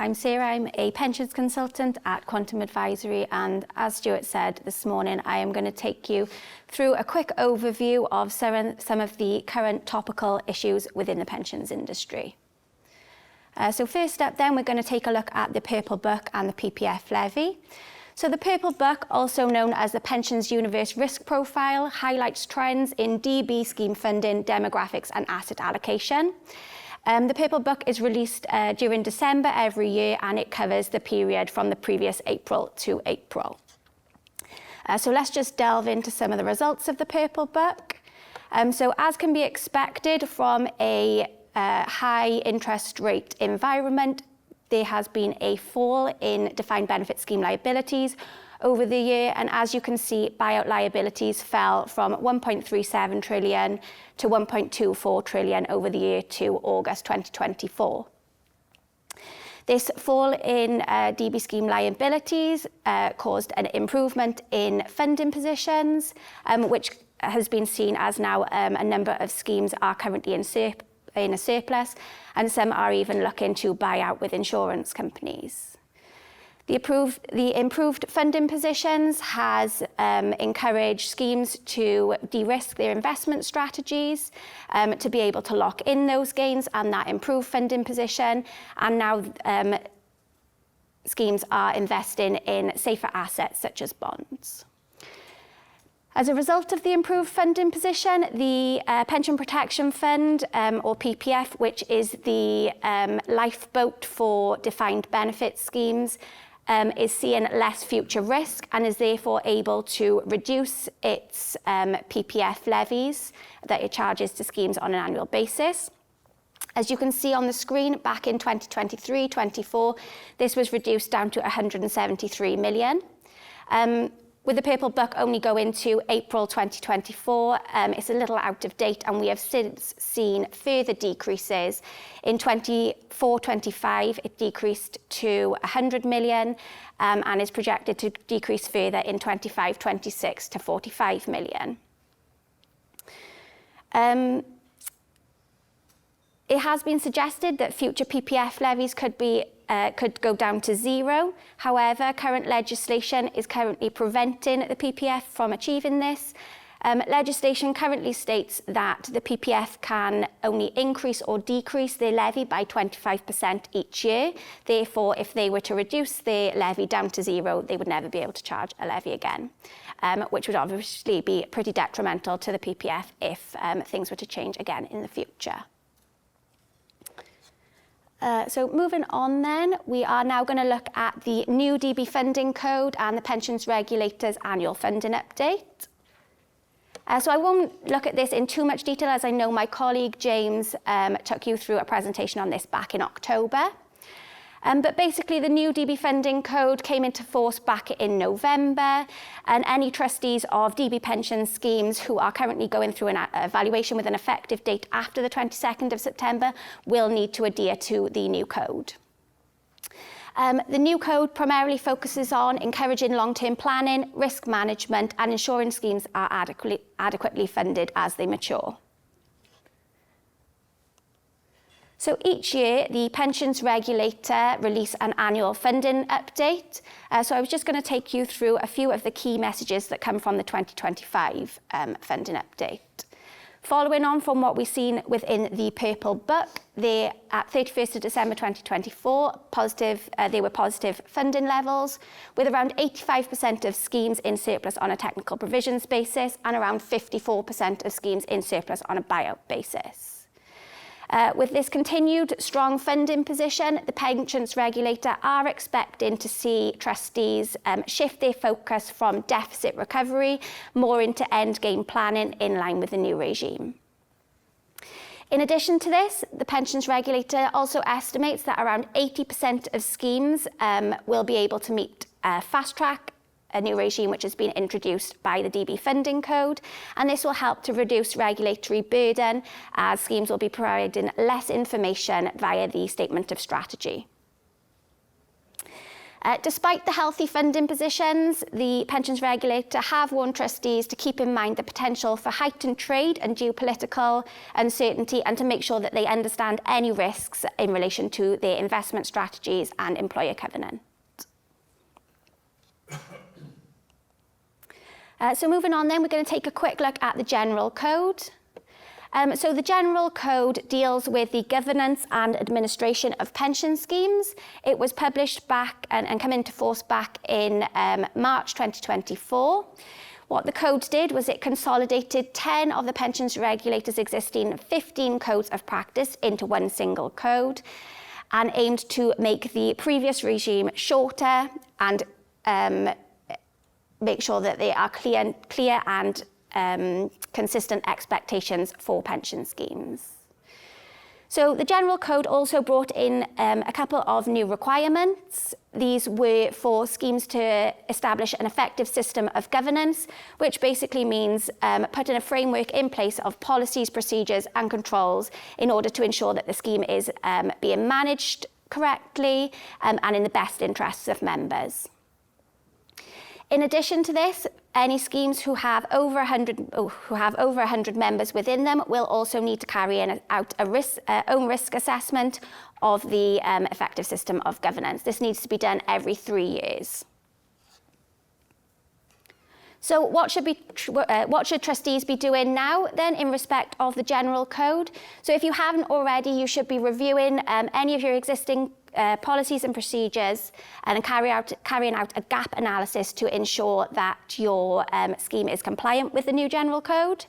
I'm Sarah, I'm a pensions consultant at Quantum Advisory, and as Stuart said this morning, I am going to take you through a quick overview of some of the current topical issues within the pensions industry. So first up then, we're going to take a look at the Purple Book and the PPF levy. So the Purple Book, also known as the Pensions Universe Risk Profile, highlights trends in DB scheme funding, demographics and asset allocation. The Purple Book is released during December every year, and it covers the period from the previous April to April. So let's just delve into some of the results of the Purple Book. So as can be expected from a high interest rate environment, there has been a fall in defined benefit scheme liabilities over the year, and as you can see, buyout liabilities fell from 1.37 trillion to 1.24 trillion over the year to August 2024. This fall in DB scheme liabilities caused an improvement in funding positions, which has been seen as now a number of schemes are currently in a surplus, and some are even looking to buy out with insurance companies. The improved funding positions has encouraged schemes to de-risk their investment strategies, to be able to lock in those gains and that improved funding position, and now schemes are investing in safer assets such as bonds. As a result of the improved funding position, the Pension Protection Fund, or PPF, which is the lifeboat for defined benefit schemes, is seeing less future risk and is therefore able to reduce its PPF levies that it charges to schemes on an annual basis. As you can see on the screen, back in 2023-24, this was reduced down to 173 million. With the Purple Book only going to April 2024, it's a little out of date, and we have since seen further decreases. In 24-25, it decreased to 100 million and is projected to decrease further in 25-26 to 45 million. It has been suggested that future PPF levies could go down to zero. However, current legislation is currently preventing the PPF from achieving this. Legislation currently states that the PPF can only increase or decrease their levy by 25% each year. Therefore, if they were to reduce their levy down to zero, they would never be able to charge a levy again, which would obviously be pretty detrimental to the PPF if things were to change again in the future. So moving on then, we are now going to look at the new DB funding code and the Pensions Regulator's annual funding update. So I won't look at this in too much detail, as I know my colleague James took you through a presentation on this back in October. But basically the new DB funding code came into force back in November, and any trustees of DB pension schemes who are currently going through an evaluation with an effective date after the 22nd of September will need to adhere to the new code. The new code primarily focuses on encouraging long-term planning, risk management, and ensuring schemes are adequately funded as they mature. So each year, the Pensions Regulator releases an annual funding update. So I was just going to take you through a few of the key messages that come from the 2025 funding update. Following on from what we've seen within the Purple Book, at 31st of December 2024, there were positive funding levels, with around 85% of schemes in surplus on a technical provisions basis and around 54% of schemes in surplus on a buyout basis. With this continued strong funding position, the Pensions Regulator are expecting to see trustees shift their focus from deficit recovery more into end game planning in line with the new regime. In addition to this, the Pensions Regulator also estimates that around 80% of schemes will be able to meet fast track, a new regime which has been introduced by the DB funding code, and this will help to reduce regulatory burden as schemes will be providing less information via the statement of strategy. Despite the healthy funding positions, the pensions regulator have warned trustees to keep in mind the potential for heightened trade and geopolitical uncertainty, and to make sure that they understand any risks in relation to their investment strategies and employer covenant. So moving on then, we're going to take a quick look at the General Code. So the General Code deals with the governance and administration of pension schemes. It was published back and come into force back in March 2024. What the code did was it consolidated 10 of the pensions regulators' existing 15 codes of practice into one single code, and aimed to make the previous regime shorter and make sure that they are clear and consistent expectations for pension schemes. So the General Code also brought in a couple of new requirements. These were for schemes to establish an effective system of governance, which basically means putting a framework in place of policies, procedures and controls in order to ensure that the scheme is being managed correctly and in the best interests of members. In addition to this, any schemes who have over 100 members within them will also need to carry out a own risk assessment of the effective system of governance. This needs to be done every 3 years. So what should trustees be doing now then in respect of the General Code? So if you haven't already, you should be reviewing any of your existing policies and procedures and carrying out a gap analysis to ensure that your scheme is compliant with the new General Code.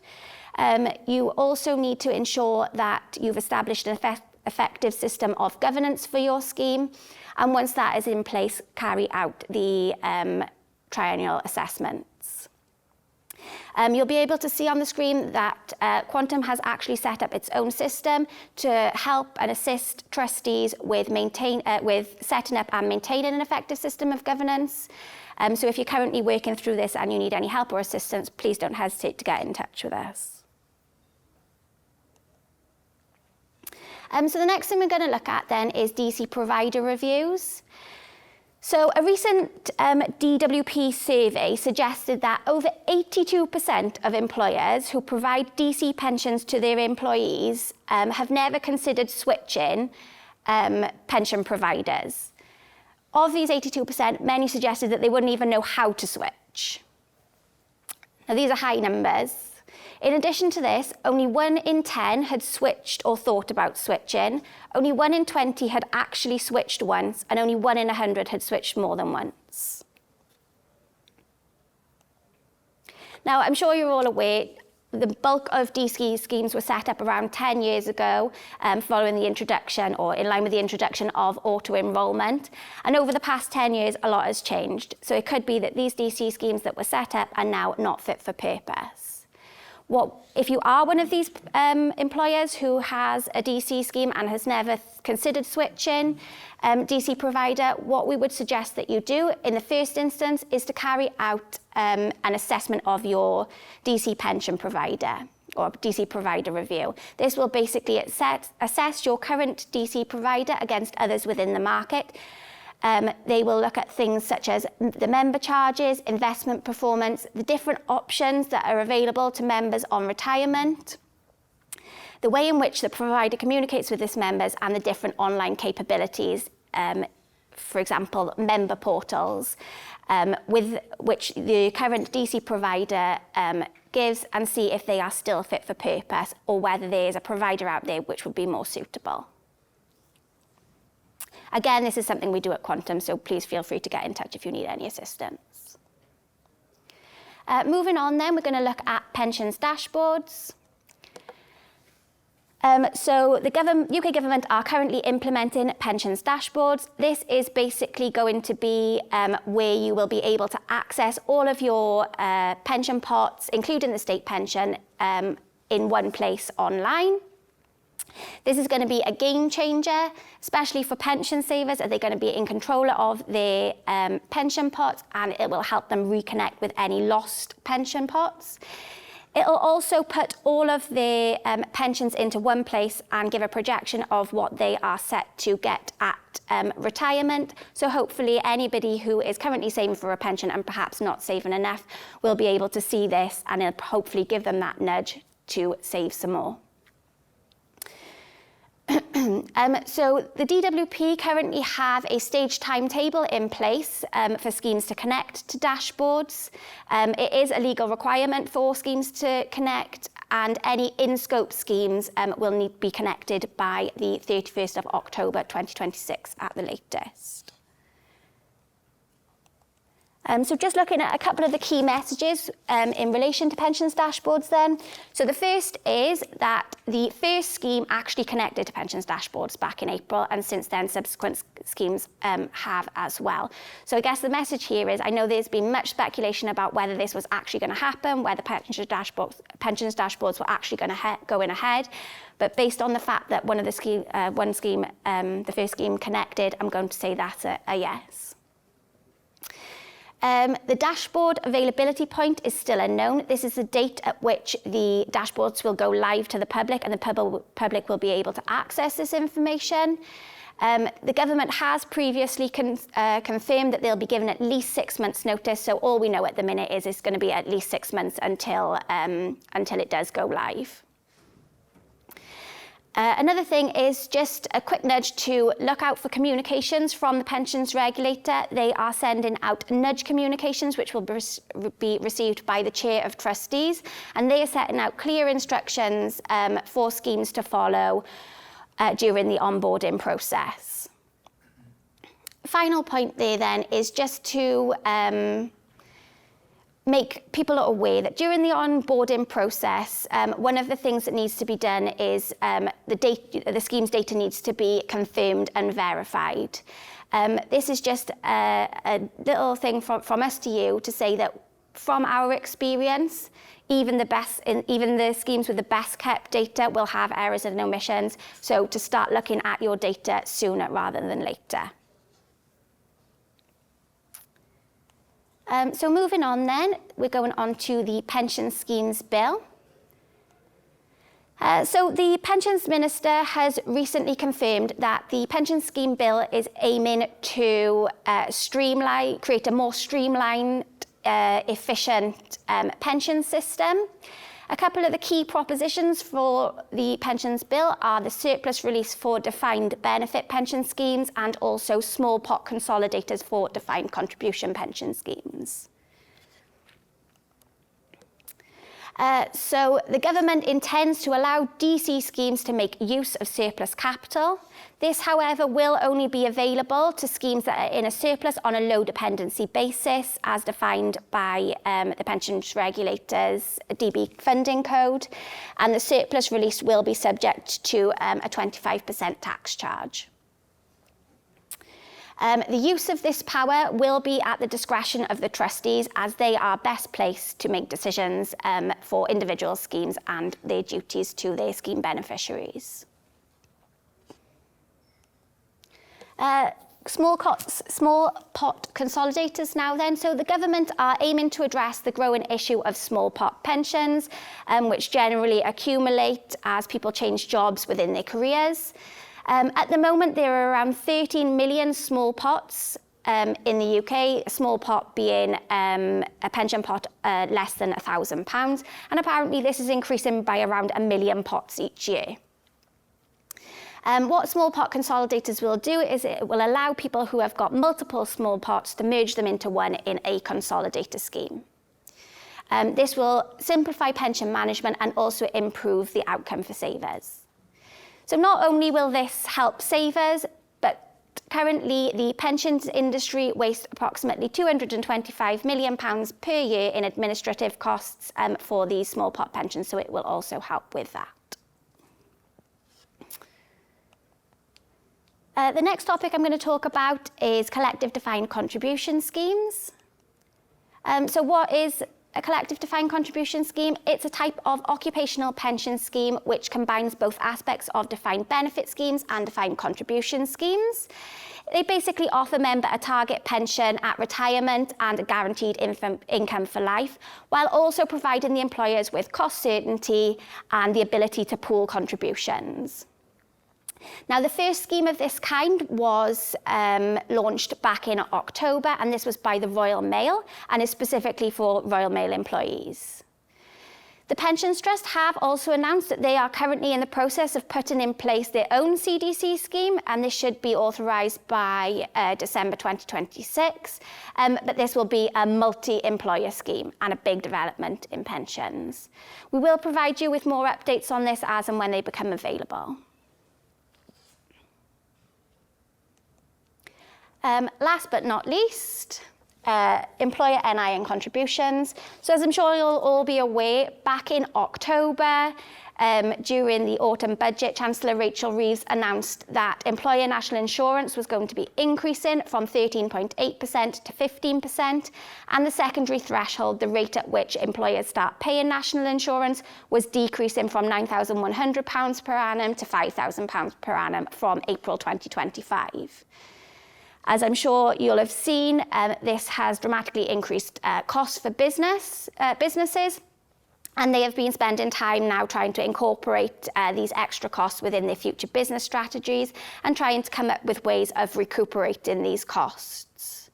You also need to ensure that you've established an effective system of governance for your scheme, and once that is in place, carry out the triennial assessments. You'll be able to see on the screen that Quantum has actually set up its own system to help and assist trustees with setting up and maintaining an effective system of governance. So if you're currently working through this and you need any help or assistance, please don't hesitate to get in touch with us. So the next thing we're going to look at then is DC provider reviews. So a recent DWP survey suggested that over 82% of employers who provide DC pensions to their employees have never considered switching pension providers. Of these 82%, many suggested that they wouldn't even know how to switch. Now, these are high numbers. In addition to this, only 1 in 10 had switched or thought about switching, only 1 in 20 had actually switched once, and only 1 in 100 had switched more than once. Now, I'm sure you're all aware, the bulk of DC schemes were set up around 10 years ago, following the introduction, or in line with the introduction of auto-enrolment. And over the past 10 years, a lot has changed. So it could be that these DC schemes that were set up are now not fit for purpose. If you are one of these employers who has a DC scheme and has never considered switching DC provider, what we would suggest that you do in the first instance is to carry out an assessment of your DC pension provider or DC provider review. This will basically assess your current DC provider against others within the market. They will look at things such as the member charges, investment performance, the different options that are available to members on retirement, the way in which the provider communicates with its members, and the different online capabilities, for example, member portals, with which the current DC provider gives, and see if they are still fit for purpose or whether there is a provider out there which would be more suitable. Again, this is something we do at Quantum, so please feel free to get in touch if you need any assistance. Moving on then, we're going to look at pensions dashboards. So the UK government are currently implementing pensions dashboards. This is basically going to be where you will be able to access all of your pension pots, including the state pension, in one place online. This is going to be a game changer, especially for pension savers, as they're going to be in control of their pension pots, and it will help them reconnect with any lost pension pots. It'll also put all of the pensions into one place and give a projection of what they are set to get at retirement. So hopefully anybody who is currently saving for a pension and perhaps not saving enough will be able to see this, and it'll hopefully give them that nudge to save some more. So the DWP currently have a staged timetable in place for schemes to connect to dashboards. It is a legal requirement for schemes to connect, and any in-scope schemes will need to be connected by the 31st of October 2026 at the latest. So just looking at a couple of the key messages in relation to pensions dashboards then. So the first is that the first scheme actually connected to pensions dashboards back in April, and since then subsequent schemes have as well. So I guess the message here is, I know there's been much speculation about whether this was actually going to happen, whether pensions dashboards were actually going to go in ahead. But based on the fact that the first scheme connected, I'm going to say that's a yes. The dashboard availability point is still unknown. This is the date at which the dashboards will go live to the public, and the public will be able to access this information. The government has previously confirmed that they'll be given at least 6 months' notice, so all we know at the minute is it's going to be at least 6 months until it does go live. Another thing is just a quick nudge to look out for communications from the pensions regulator. They are sending out nudge communications, which will be received by the chair of trustees, and they are setting out clear instructions for schemes to follow during the onboarding process. Final point there then is just to make people aware that during the onboarding process, one of the things that needs to be done is the scheme's data needs to be confirmed and verified. This is just a little thing from us to you to say that from our experience, even the schemes with the best kept data will have errors and omissions. So to start looking at your data sooner rather than later. So moving on then, we're going on to the Pension Schemes Bill. So the Pensions Minister has recently confirmed that the Pension Scheme Bill is aiming to create a more streamlined, efficient pension system. A couple of the key propositions for the Pensions Bill are the surplus release for defined benefit pension schemes and also small pot consolidators for defined contribution pension schemes. So the government intends to allow DC schemes to make use of surplus capital. This, however, will only be available to schemes that are in a surplus on a low dependency basis, as defined by the pensions regulator's DB funding code, and the surplus release will be subject to a 25% tax charge. The use of this power will be at the discretion of the trustees, as they are best placed to make decisions for individual schemes and their duties to their scheme beneficiaries. Small pot consolidators now then. So the government are aiming to address the growing issue of small pot pensions, which generally accumulate as people change jobs within their careers. At the moment, there are around 13 million small pots in the UK, a small pot being a pension pot less than £1,000, and apparently this is increasing by around 1 million pots each year. What small pot consolidators will do is it will allow people who have got multiple small pots to merge them into one in a consolidator scheme. This will simplify pension management and also improve the outcome for savers. So not only will this help savers, but currently the pensions industry wastes approximately £225 million per year in administrative costs for these small pot pensions, so it will also help with that. The next topic I'm going to talk about is collective defined contribution schemes. So what is a collective defined contribution scheme. It's a type of occupational pension scheme which combines both aspects of defined benefit schemes and defined contribution schemes. They basically offer member a target pension at retirement and a guaranteed income for life, while also providing the employers with cost certainty and the ability to pool contributions. Now, the first scheme of this kind was launched back in October, and this was by the Royal Mail and is specifically for Royal Mail employees. The Pensions Trust have also announced that they are currently in the process of putting in place their own CDC scheme, and this should be authorised by December 2026. But this will be a multi-employer scheme and a big development in pensions. We will provide you with more updates on this as and when they become available. Last but not least, employer NI and contributions. So as I'm sure you'll all be aware, back in October, during the autumn budget, Chancellor Rachel Reeves announced that employer national insurance was going to be increasing from 13.8% to 15%, and the secondary threshold, the rate at which employers start paying national insurance, was decreasing from £9,100 per annum to £5,000 per annum from April 2025. As I'm sure you'll have seen, this has dramatically increased costs for businesses, and they have been spending time now trying to incorporate these extra costs within their future business strategies and trying to come up with ways of recuperating these costs.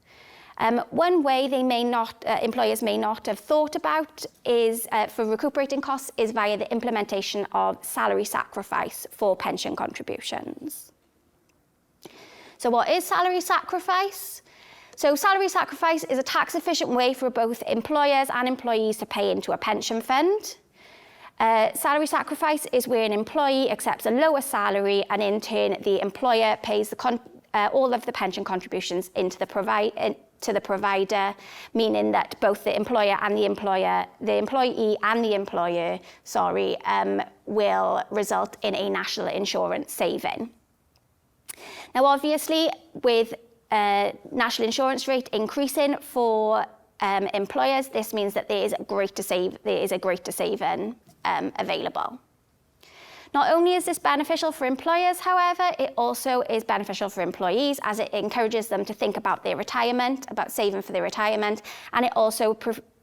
One way they may not, employers may not have thought about is for recuperating costs is via the implementation of salary sacrifice for pension contributions. So what is salary sacrifice? So salary sacrifice is a tax-efficient way for both employers and employees to pay into a pension fund. Salary sacrifice is where an employee accepts a lower salary and in turn the employer pays all of the pension contributions into the provider, meaning that both the employer and the employee and the employer, will result in a national insurance saving. Now, obviously, with national insurance rate increasing for employers, this means that there is a greater saving available. Not only is this beneficial for employers, however, it also is beneficial for employees as it encourages them to think about their retirement, about saving for their retirement, and it also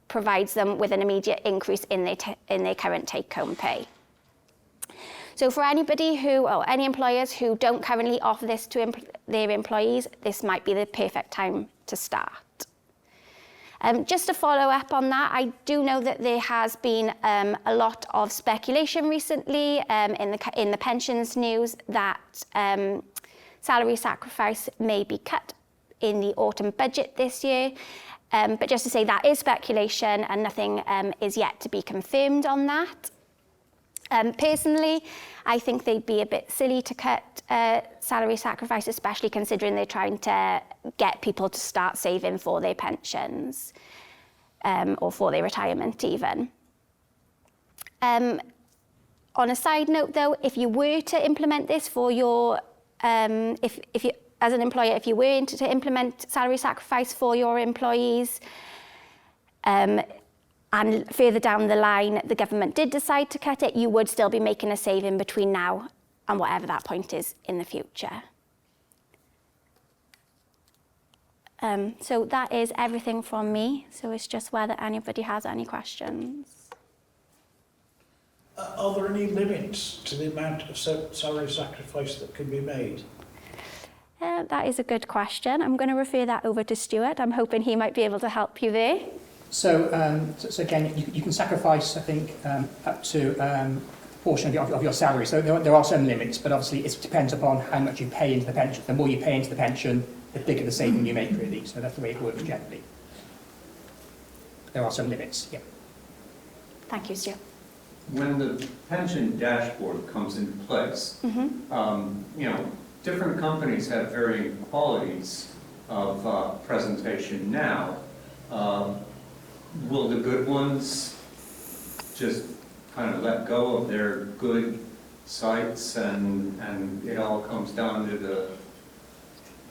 provides them with an immediate increase in their current take-home pay. So for any employers who don't currently offer this to their employees, this might be the perfect time to start. Just to follow up on that, I do know that there has been a lot of speculation recently in the pensions news that salary sacrifice may be cut in the autumn budget this year. But just to say that is speculation and nothing is yet to be confirmed on that. Personally, I think they'd be a bit silly to cut salary sacrifice, especially considering they're trying to get people to start saving for their pensions or for their retirement even. On a side note though, if you were to implement this for your, if you, as an employer, if you were to implement salary sacrifice for your employees, and further down the line, the government did decide to cut it, you would still be making a saving between now and whatever that point is in the future. So that is everything from me. So it's just whether anybody has any questions. Are there any limits to the amount of salary sacrifice that can be made? That is a good question. I'm going to refer that over to Stuart. I'm hoping he might be able to help you there. So again, you can sacrifice, I think, up to a portion of your salary. So there are some limits, but obviously it depends upon how much you pay into the pension. The more you pay into the pension, the bigger the saving you make, really. So that's the way it works generally. There are some limits, yeah. Thank you, Stuart. When the pension dashboard comes into place, different companies have varying qualities of presentation now. Will the good ones just kind of let go of their good sites and it all comes down to the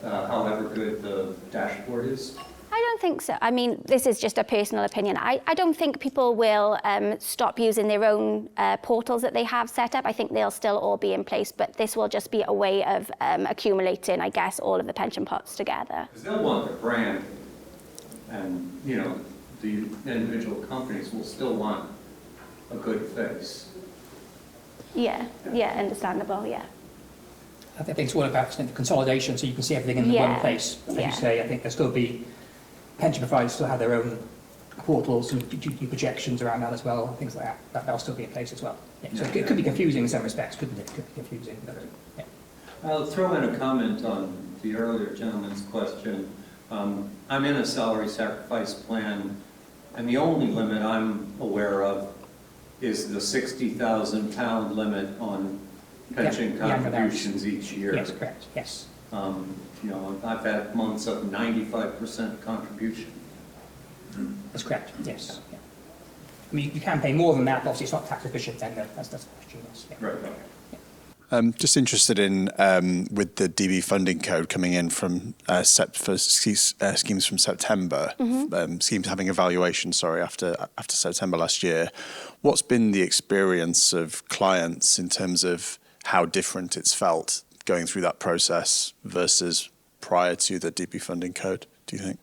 however good the dashboard is? I don't think so. I mean, this is just a personal opinion. I don't think people will stop using their own portals that they have set up. I think they'll still all be in place, but this will just be a way of accumulating, I guess, all of the pension pots together. Because they'll want the brand, and, you know, the individual companies will still want a good face. Yeah, understandable, yeah. I think it's all about consolidation, so you can see everything in one place. As you say, I think there'll still be pension providers still have their own portals and do projections around that as well, things like that. That'll still be in place as well. Yeah, so it could be confusing in some respects, couldn't it? It could be confusing. But, yeah. I'll throw in a comment on the earlier gentleman's question. I'm in a salary sacrifice plan, and the only limit I'm aware of is the £60,000 limit on pension contributions each year. Yes, correct, yes. You know, I've had months of 95% contribution. That's correct, yes. Yeah. I mean, you can pay more than that, but obviously it's not tax efficient then, that's the question, yes. Yeah. Right. Just interested in, with the DB funding code coming in from schemes from September, schemes having evaluation, after September last year. What's been the experience of clients in terms of how different it's felt going through that process versus prior to the DB funding code, do you think?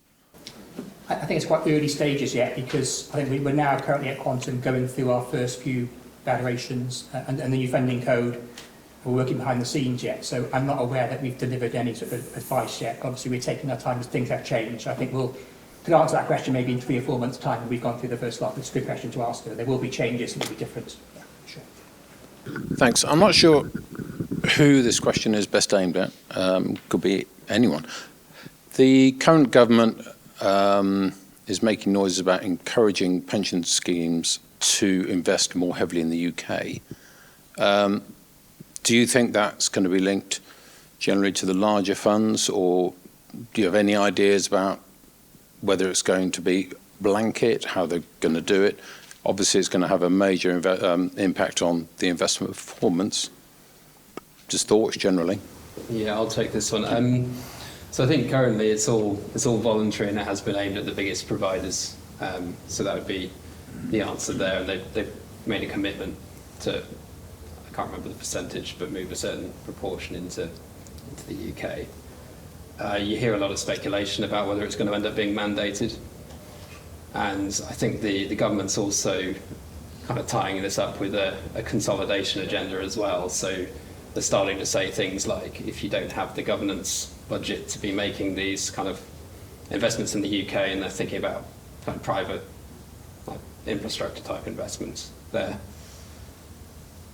I think it's quite early stages yet, because I think we're now currently at Quantum going through our first few valuations and the new funding code. We're working behind the scenes yet, so I'm not aware that we've delivered any sort of advice yet. Obviously, we're taking our time as things have changed. I think could answer that question maybe in 3 or 4 months' time when we've gone through the first lot. It's a good question to ask. There will be changes and it'll be different. Yeah, sure. Thanks. I'm not sure who this question is best aimed at. Could be anyone. The current government is making noises about encouraging pension schemes to invest more heavily in the UK. Do you think that's going to be linked generally to the larger funds, or do you have any ideas about whether it's going to be blanket, how they're going to do it? Obviously, it's going to have a major impact on the investment performance. Just thoughts generally. Yeah, I'll take this one. So I think currently it's all voluntary, and it has been aimed at the biggest providers. So that would be the answer there, and they've made a commitment to, I can't remember the percentage, but move a certain proportion into the UK. You hear a lot of speculation about whether it's going to end up being mandated, and I think the government's also kind of tying this up with a consolidation agenda as well. So they're starting to say things like, if you don't have the governance budget to be making these kind of investments in the UK, and they're thinking about kind of private infrastructure type investments there,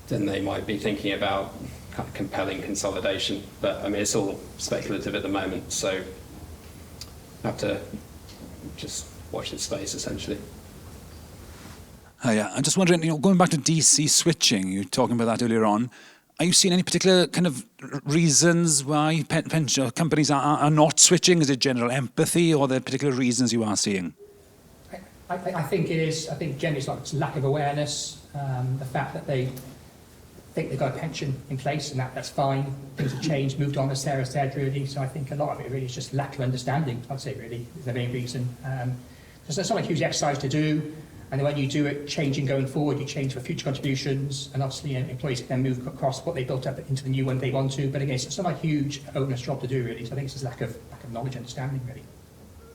then they might be thinking about kind of compelling consolidation. But I mean, it's all speculative at the moment, so have to just watch this space essentially. Yeah, I'm just wondering, going back to DC switching, you were talking about that earlier on. Are you seeing any particular kind of reasons why pension companies are not switching? Is it general empathy, or are there particular reasons you are seeing? I think it is. I think generally it's lack of awareness, the fact that they think they've got a pension in place and that's fine. Things have changed, moved on, as Sarah said, really. So I think a lot of it really is just lack of understanding, I'd say, really, is the main reason. There's not a huge exercise to do. And then when you do it, changing going forward, you change for future contributions, and obviously employees can then move across what they built up into the new one they want to. But again, it's not a huge onerous job to do, really. So I think it's just lack of knowledge, understanding, really.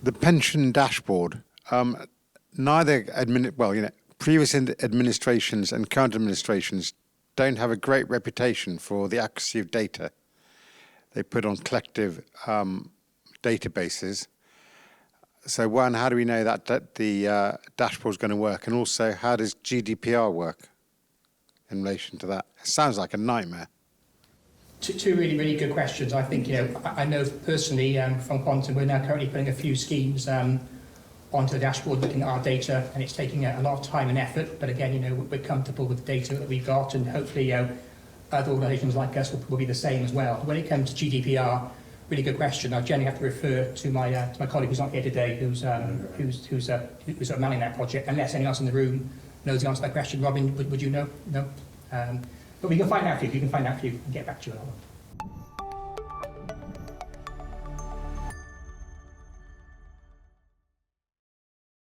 The pension dashboard, previous administrations and current administrations don't have a great reputation for the accuracy of data. They put on collective databases. So one, how do we know that the dashboard is going to work? And also, how does GDPR work in relation to that? It sounds like a nightmare. Two really, really good questions. I think, I know personally from Quantum, we're now currently putting a few schemes onto the dashboard, looking at our data, and it's taking a lot of time and effort. But again, we're comfortable with the data that we've got, and hopefully other organisations like us will be the same as well. When it comes to GDPR, really good question. I generally have to refer to my colleague who's not here today, who's manning that project. Unless anyone else in the room knows the answer to that question, Robin, would you know? No. But we can find out for you. We can find out for you and get back to you on that one.